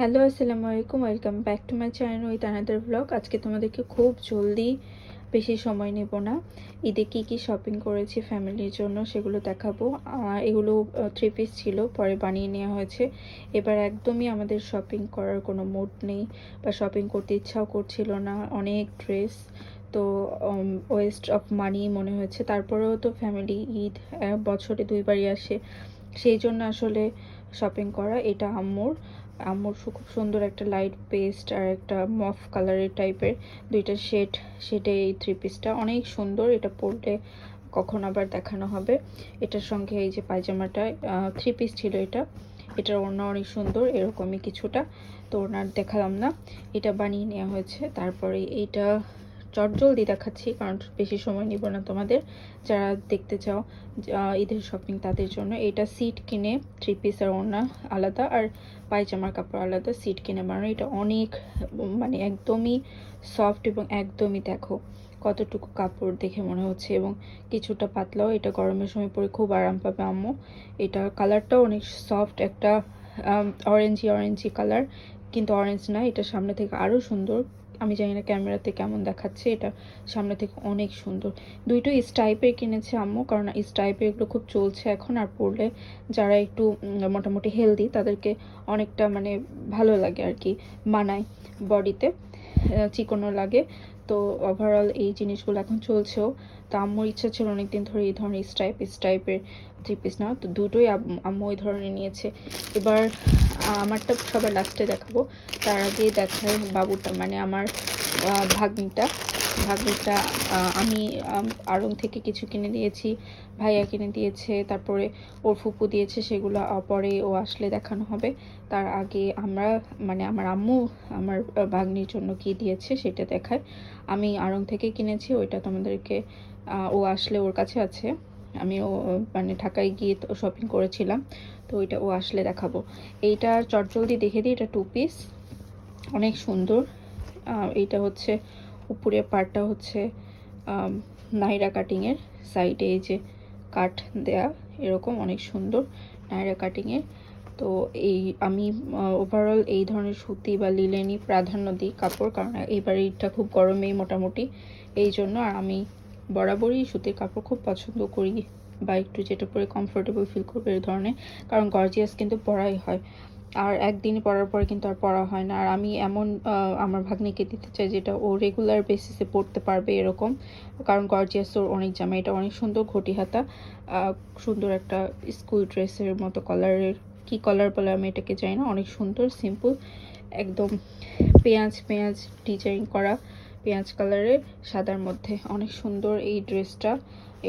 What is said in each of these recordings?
Hello, আসসালামু আলাইকুম। Welcome back to my channel with another blog. আজকে তোমাদেরকে খুব জলদি, বেশি সময় নেব না, ঈদে কী কী শপিং করেছি ফ্যামিলির জন্য সেগুলো দেখাবো। এগুলো 3 পিস ছিল, পরে বানিয়ে নেওয়া হয়েছে। এবার একদমই আমাদের শপিং করার কোনো মুড নেই বা শপিং করতে ইচ্ছাও করছিল না। অনেক ড্রেস, তো ওয়েস্ট অফ মানি মনে হয়েছে। তারপরেও তো ফ্যামিলি ঈদ বছরে 2বারই আসে, সেই জন্য আসলে শপিং করা। এটা আম্মুর আম্মুর খুব সুন্দর একটা লাইট পেস্ট আর একটা মফ কালারের টাইপের দুইটা শেডে এই 3 পিসটা অনেক সুন্দর। এটা পরলে কখন আবার দেখানো হবে। এটার সঙ্গে এই যে পায়জামাটা 3 পিস ছিল। এটার ওড়না অনেক সুন্দর, এরকমই কিছুটা, তো ওড়নার দেখালাম না। এটা বানিয়ে নেওয়া হয়েছে। তারপরে এইটা চটজলদি দেখাচ্ছি কারণ বেশি সময় নিব না তোমাদের। যারা দেখতে চাও ঈদের শপিং তাদের জন্য এটা সিট কিনে 3 পিসের ওড়না আলাদা আর পায়জামার কাপড় আলাদা সিট কিনে বানানো। এটা অনেক মানে একদমই সফট এবং একদমই দেখো কতটুকু কাপড় দেখে মনে হচ্ছে, এবং কিছুটা পাতলাও। এটা গরমের সময় পরে খুব আরাম পাবে আম্মু। এটা কালারটাও অনেক সফট, একটা অরেঞ্জি কালার, কিন্তু অরেঞ্জ না, এটা সামনে থেকে আরও সুন্দর। আমি জানি না ক্যামেরাতে কেমন দেখাচ্ছে, এটা সামনে থেকে অনেক সুন্দর। দুইটো স্টাইপের কিনেছে আম্মু, কারণ স্টাইপের এগুলো খুব চলছে এখন, আর পরলে যারা একটু মোটামুটি হেলদি তাদেরকে অনেকটা মানে ভালো লাগে আর কি, মানায় বডিতে, চিকনও লাগে। তো ওভারঅল এই জিনিসগুলো এখন চলছেও। তো আম্মুর ইচ্ছা ছিল অনেকদিন ধরে এই ধরনের স্টাইপের 3 পিস না, তো দুটোই আম্মু ওই ধরনের নিয়েছে। এবার আমারটা সবার লাস্টে দেখাবো, তার আগে দেখাই বাবুটা, মানে আমার ভাগ্নিটা। আমি আড়ং থেকে কিছু কিনে দিয়েছি, ভাইয়া কিনে দিয়েছে, তারপরে ওর ফুপু দিয়েছে, সেগুলো পরে ও আসলে দেখানো হবে। তার আগে আমরা মানে আমার আম্মু আমার ভাগ্নির জন্য কি দিয়েছে সেটা দেখায়। আমি আড়ং থেকে কিনেছি, ওইটা তোমাদেরকে ও আসলে ওর কাছে আছে। আমিও মানে ঢাকায় গিয়ে তো শপিং করেছিলাম, তো ওইটা ও আসলে দেখাবো। এইটা চটজলদি দেখে দিই, এটা 2 পিস, অনেক সুন্দর। এইটা হচ্ছে উপরের পার্টটা হচ্ছে নাইরা কাটিংয়ের, সাইডে এই যে কাট দেয়া, এরকম অনেক সুন্দর নাইরা কাটিংয়ের। তো আমি ওভারঅল এই ধরনের সুতি বা লিলেনই প্রাধান্য দিই কাপড়, কারণ এইবার এইটা খুব গরমেই মোটামুটি, এই জন্য। আর আমি বরাবরই সুতির কাপড় খুব পছন্দ করি, বা একটু যেটা পরে কমফোর্টেবল ফিল করবে এই ধরনের, কারণ গর্জিয়াস কিন্তু পরাই হয়, আর একদিন পরার পরে কিন্তু আর পরা হয় না। আর আমি এমন আমার ভাগ্নিকে দিতে চাই যেটা ও রেগুলার বেসিসে পরতে পারবে এরকম, কারণ গর্জিয়াস ওর অনেক জামা। এটা অনেক সুন্দর, ঘটি হাতা, সুন্দর একটা স্কুল ড্রেসের মতো কলারের, কি কলার বলে আমি এটাকে জানি না, অনেক সুন্দর, সিম্পল, একদম পেঁয়াজ ডিজাইন করা, পেঁয়াজ কালারের সাদার মধ্যে, অনেক সুন্দর এই ড্রেসটা।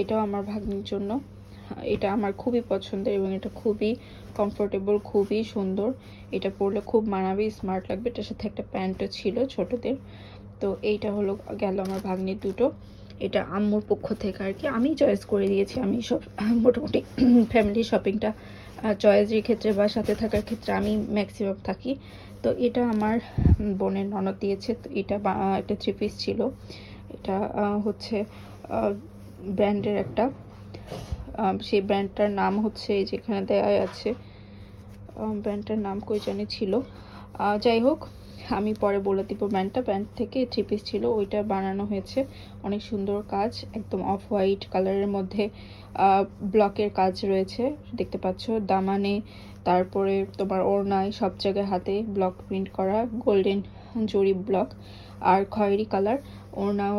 এটাও আমার ভাগ্নির জন্য। এটা আমার খুবই পছন্দের এবং এটা খুবই কমফোর্টেবল, খুবই সুন্দর। এটা পরলে খুব মানাবে, স্মার্ট লাগবে। এটার সাথে একটা প্যান্টও ছিল ছোটদের। তো এইটা হলো গেল আমার ভাগ্নির দুটো। এটা আম্মুর পক্ষ থেকে আর কি, আমি চয়েস করে দিয়েছি। আমি সব মোটামুটি ফ্যামিলি শপিংটা চয়েসের ক্ষেত্রে বা সাথে থাকার ক্ষেত্রে আমি ম্যাক্সিমাম থাকি। তো এটা আমার বোনের ননদ দিয়েছে। তো এটা একটা 3 পিস ছিল। এটা হচ্ছে ব্র্যান্ডের একটা, সেই ব্র্যান্ডটার নাম হচ্ছে এই যেখানে দেয়া আছে, ব্র্যান্ডটার নাম কই জানি ছিল, যাই হোক আমি পরে বলে দিব। ব্র্যান্ড থেকে 3 পিস ছিল, ওইটা বানানো হয়েছে। অনেক সুন্দর কাজ, একদম অফ হোয়াইট কালারের মধ্যে ব্লকের কাজ রয়েছে, দেখতে পাচ্ছ দামানে, তারপরে তোমার ওড়নায়, সব জায়গায় হাতে ব্লক প্রিন্ট করা, গোল্ডেন জরি ব্লক, আর খয়েরি কালার। ওড়নাও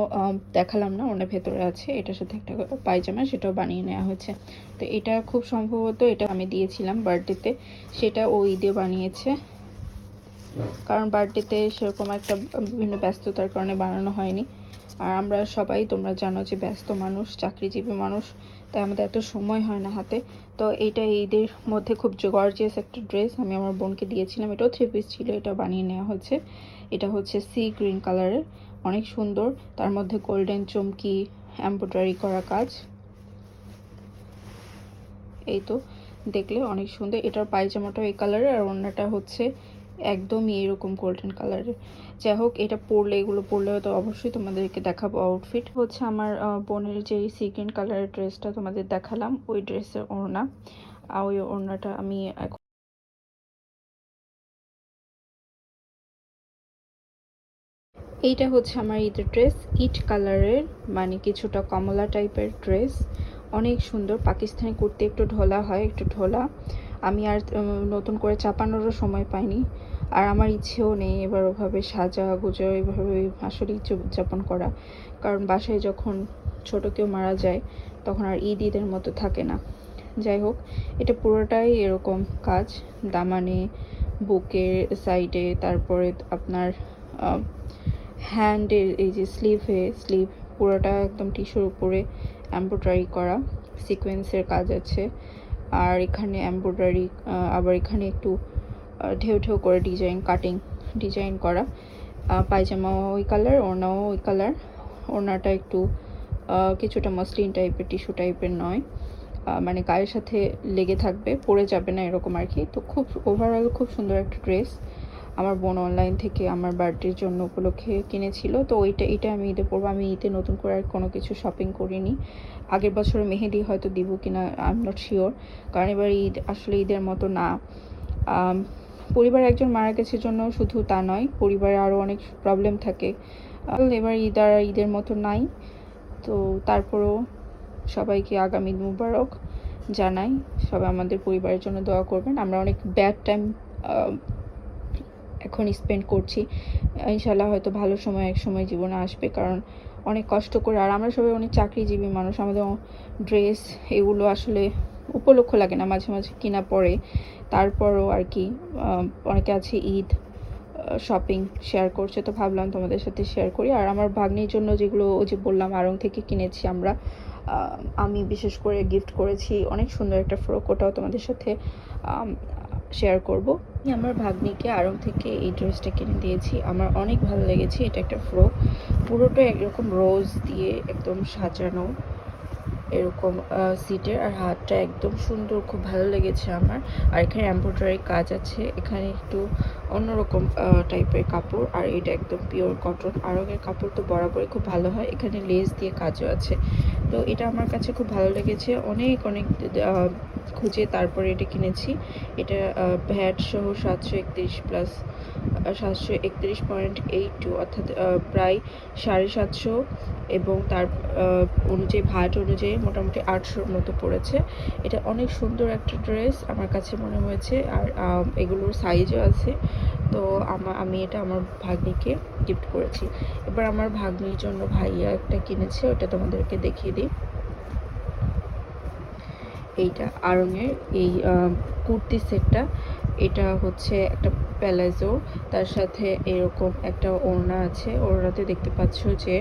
দেখালাম না, ওড়নার ভেতরে আছে। এটার সাথে একটা পায়জামা, সেটাও বানিয়ে নেওয়া হয়েছে। তো এটা খুব সম্ভবত এটা আমি দিয়েছিলাম বার্থডেতে, সেটা ও ঈদে বানিয়েছে, কারণ বার্থডেতে সেরকম একটা বিভিন্ন ব্যস্ততার কারণে বানানো হয়নি। আর আমরা সবাই তোমরা জানো যে ব্যস্ত মানুষ, চাকরিজীবী মানুষ, তাই আমাদের এত সময় হয় না হাতে। তো এইটা ঈদের মধ্যে খুব গর্জিয়াস একটা ড্রেস আমি আমার বোনকে দিয়েছিলাম। এটাও 3 পিস ছিল, এটা বানিয়ে নেওয়া হয়েছে। এটা হচ্ছে সি গ্রিন কালারের, অনেক সুন্দর, তার মধ্যে গোল্ডেন চমকি এমব্রয়ডারি করা কাজ। এই তো দেখলে অনেক সুন্দর। এটার পায়জামাটাও এই কালারের, আর ওড়নাটা হচ্ছে একদমই এরকম গোল্ডেন কালারের। যাই হোক, এটা পরলে, এগুলো পরলে তো অবশ্যই তোমাদেরকে দেখাবো আউটফিট। হচ্ছে আমার বোনের যে সি গ্রিন কালারের ড্রেসটা তোমাদের দেখালাম, ওই ড্রেসের ওড়না, আর ওই ওড়নাটা আমি এইটা হচ্ছে আমার ঈদের ড্রেস, ইট কালারের, মানে কিছুটা কমলা টাইপের ড্রেস, অনেক সুন্দর। পাকিস্তানি কুর্তি একটু ঢোলা হয়, একটু ঢোলা। আমি আর নতুন করে চাপানোরও সময় পাইনি, আর আমার ইচ্ছেও নেই এবার ওভাবে সাজা গুজো এভাবে আসলে ইচ্ছে উদযাপন করা, কারণ বাসায় যখন ছোট কেউ মারা যায় তখন আর ঈদের মতো থাকে না। যাই হোক, এটা পুরোটাই এরকম কাজ, দামানে, বুকের সাইডে, তারপরে আপনার হ্যান্ডের এই যে স্লিভ পুরোটা একদম টিস্যুর উপরে এমব্রয়ডারি করা, সিকোয়েন্সের কাজ আছে। আর এখানে এমব্রয়ডারি, আবার এখানে একটু ঢেউ ঢেউ করে ডিজাইন করা। পায়জামাও ওই কালার, ওড়নাও ওই কালার। ওড়নাটা একটু কিছুটা মসলিন টাইপের, টিস্যু টাইপের নয়, মানে গায়ের সাথে লেগে থাকবে, পরে যাবে না এরকম আর কি। তো খুব ওভারঅল খুব সুন্দর একটা ড্রেস। আমার বোন অনলাইন থেকে আমার বার্থডের জন্য উপলক্ষে কিনেছিল, তো এটা আমি ঈদে পরবো। আমি ঈদে নতুন করে আর কোনো কিছু শপিং করিনি। আগের বছরে মেহেদি হয়তো দিব কিনা আই এম নট শিওর, কারণ এবার ঈদ আসলে ঈদের মতো না। পরিবারে একজন মারা গেছে জন্য শুধু তা নয়, পরিবারে আরও অনেক প্রবলেম থাকে। এবার ঈদ আর ঈদের মতো নাই। তো তারপরেও সবাইকে আগামী ঈদ মুবারক জানাই। সবাই আমাদের পরিবারের জন্য দোয়া করবেন। আমরা অনেক ব্যাড টাইম এখন স্পেন্ড করছি, ইনশাল্লাহ হয়তো ভালো সময় এক সময় জীবনে আসবে, কারণ অনেক কষ্ট করে, আর আমরা সবাই অনেক চাকরিজীবী মানুষ, আমাদের ড্রেস এগুলো আসলে উপলক্ষ লাগে না, মাঝে মাঝে কিনা পড়ে। তারপরও আর কি অনেকে আছে ঈদ শপিং শেয়ার করছে, তো ভাবলাম তোমাদের সাথে শেয়ার করি। আর আমার ভাগ্নির জন্য যেগুলো ওই যে বললাম আড়ং থেকে কিনেছি আমরা, আমি বিশেষ করে গিফট করেছি অনেক সুন্দর একটা ফ্রক, ওটাও তোমাদের সাথে শেয়ার করব। আমার ভাগ্নিকে আড়ং থেকে এই ড্রেসটা কিনে দিয়েছি, আমার অনেক ভালো লেগেছে। এটা একটা ফ্রক, পুরোটা একরকম রোজ দিয়ে একদম সাজানো, এরকম সিটের, আর হাতটা একদম সুন্দর, খুব ভালো লেগেছে আমার। আর এখানে এমব্রয়ডারি কাজ আছে, এখানে একটু অন্যরকম টাইপের কাপড়, আর এটা একদম পিওর কটন। আড়ংয়ের কাপড় তো বরাবরই খুব ভালো হয়, এখানে লেস দিয়ে কাজও আছে। তো এটা আমার কাছে খুব ভালো লেগেছে, অনেক খুঁজে তারপরে এটা কিনেছি। এটা ভ্যাট সহ 731 প্লাস 731.82, অর্থাৎ প্রায় 750, এবং তার অনুযায়ী ভাট অনুযায়ী মোটামুটি 800-র মতো পড়েছে। এটা অনেক সুন্দর একটা ড্রেস আমার কাছে মনে হয়েছে, আর এগুলোর সাইজও আছে। তো আমি এটা আমার ভাগ্নিকে গিফট করেছি। এবার আমার ভাগ্নির জন্য ভাইয়া একটা কিনেছে, ওটা তোমাদেরকে দেখিয়ে দিই। এইটা আড়ংয়ের এই কুর্তি সেটটা, এটা হচ্ছে একটা প্যালাজো, তার সাথে এরকম একটা ওড়না আছে। ওড়নাতে দেখতে পাচ্ছ যে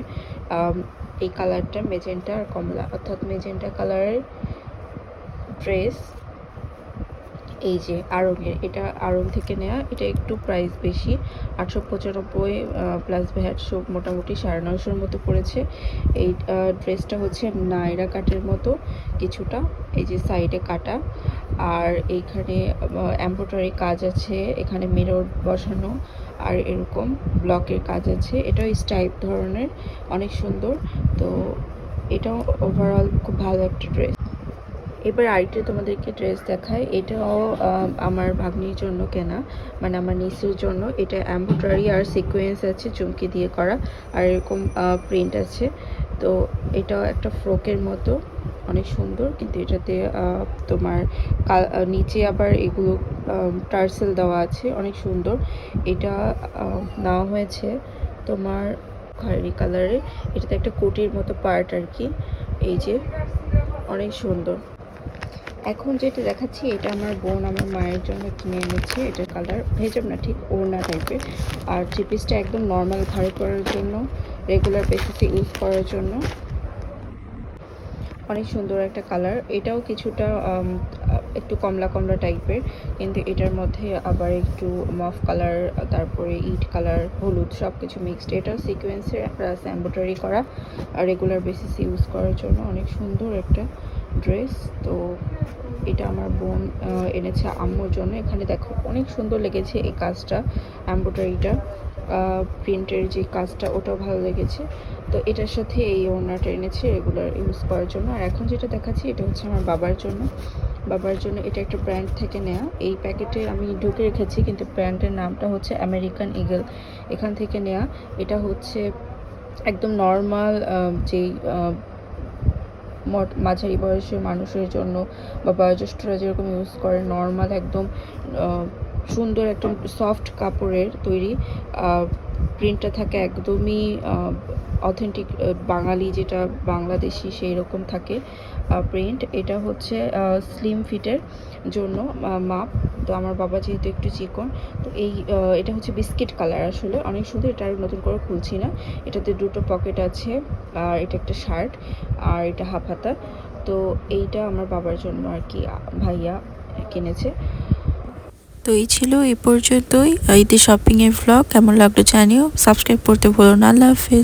এই কালারটা মেজেন্টা আর কমলা, অর্থাৎ মেজেন্টা কালারের ড্রেস। এই যে আড়ংয়ের, এটা আড়ং থেকে নেওয়া, এটা একটু প্রাইস বেশি, 895 প্লাস ভ্যাট, সব মোটামুটি 950-র মতো পড়েছে। এই ড্রেসটা হচ্ছে নায়রা কাটের মতো কিছুটা, এই যে সাইডে কাটা, আর এইখানে এমব্রয়ডারি কাজ আছে, এখানে মিরর বসানো, আর এরকম ব্লকের কাজ আছে। এটাও স্টাইপ ধরনের, অনেক সুন্দর। তো এটাও ওভারঅল খুব ভালো একটা ড্রেস। এবার আরেকটা তোমাদেরকে ড্রেস দেখায়, এটাও আমার ভাগ্নির জন্য কেনা, মানে আমার নিসের জন্য। এটা এমব্রয়ডারি আর সিকোয়েন্স আছে চুমকি দিয়ে করা, আর এরকম প্রিন্ট আছে। তো এটাও একটা ফ্রকের মতো, অনেক সুন্দর, কিন্তু এটাতে তোমার নিচে আবার এগুলো টার্সেল দেওয়া আছে, অনেক সুন্দর। এটা নেওয়া হয়েছে তোমার খয়েরি কালারের, এটাতে একটা কোটির মতো পার্ট আর কি, এই যে অনেক সুন্দর। এখন যেটা দেখাচ্ছি এটা আমার বোন আমার মায়ের জন্য কিনে এনেছে, এটার কালার ভেজব না, ঠিক ওড়না টাইপের। আর থ্রি পিসটা একদম নর্মাল ভাড়ি করার জন্য, রেগুলার বেসিসে ইউজ করার জন্য, অনেক সুন্দর একটা কালার। এটাও কিছুটা একটু কমলা কমলা টাইপের, কিন্তু এটার মধ্যে আবার একটু মফ কালার, তারপরে ইট কালার, হলুদ, সব কিছু মিক্সড। এটাও সিকোয়েন্সের প্লাস এমব্রয়ডারি করা, আর রেগুলার বেসিস ইউজ করার জন্য অনেক সুন্দর একটা ড্রেস। তো এটা আমার বোন এনেছে আম্মুর জন্য। এখানে দেখো অনেক সুন্দর লেগেছে এই কাজটা, এমব্রয়ডারিটা, প্রিন্টের যে কাজটা, ওটাও ভালো লেগেছে। তো এটার সাথে এই ওড়নাটা এনেছে রেগুলার ইউজ করার জন্য। আর এখন যেটা দেখাচ্ছি এটা হচ্ছে আমার বাবার জন্য। বাবার জন্য এটা একটা ব্র্যান্ড থেকে নেওয়া। এই প্যাকেটে আমি ঢুকে রেখেছি, কিন্তু ব্র্যান্ডের নামটা হচ্ছে আমেরিকান ইগল, এখান থেকে নেওয়া। এটা হচ্ছে একদম নর্মাল যেই মাঝারি বয়সের মানুষের জন্য বা বয়োজ্যেষ্ঠরা যেরকম ইউজ করে, নর্মাল একদম সুন্দর একদম সফট কাপড়ের তৈরি। প্রিন্টটা থাকে একদমই অথেন্টিক বাঙালি, যেটা বাংলাদেশি সেই রকম থাকে প্রিন্ট। এটা হচ্ছে স্লিম ফিটের জন্য মাপ। তো আমার বাবা যেহেতু একটু চিকন, তো এটা হচ্ছে বিস্কিট কালার, আসলে অনেক সুন্দর। এটা আর নতুন করে খুলছি না। এটাতে দুটো পকেট আছে, আর এটা একটা শার্ট, আর এটা হাফ হাতা। তো এইটা আমার বাবার জন্য আর কি ভাইয়া কিনেছে। তো এই ছিল এই পর্যন্তই ঈদের শপিংয়ের ভ্লগ। কেমন লাগলো জানিও, সাবস্ক্রাইব করতে ভুলো না। আল্লাহ হাফেজ।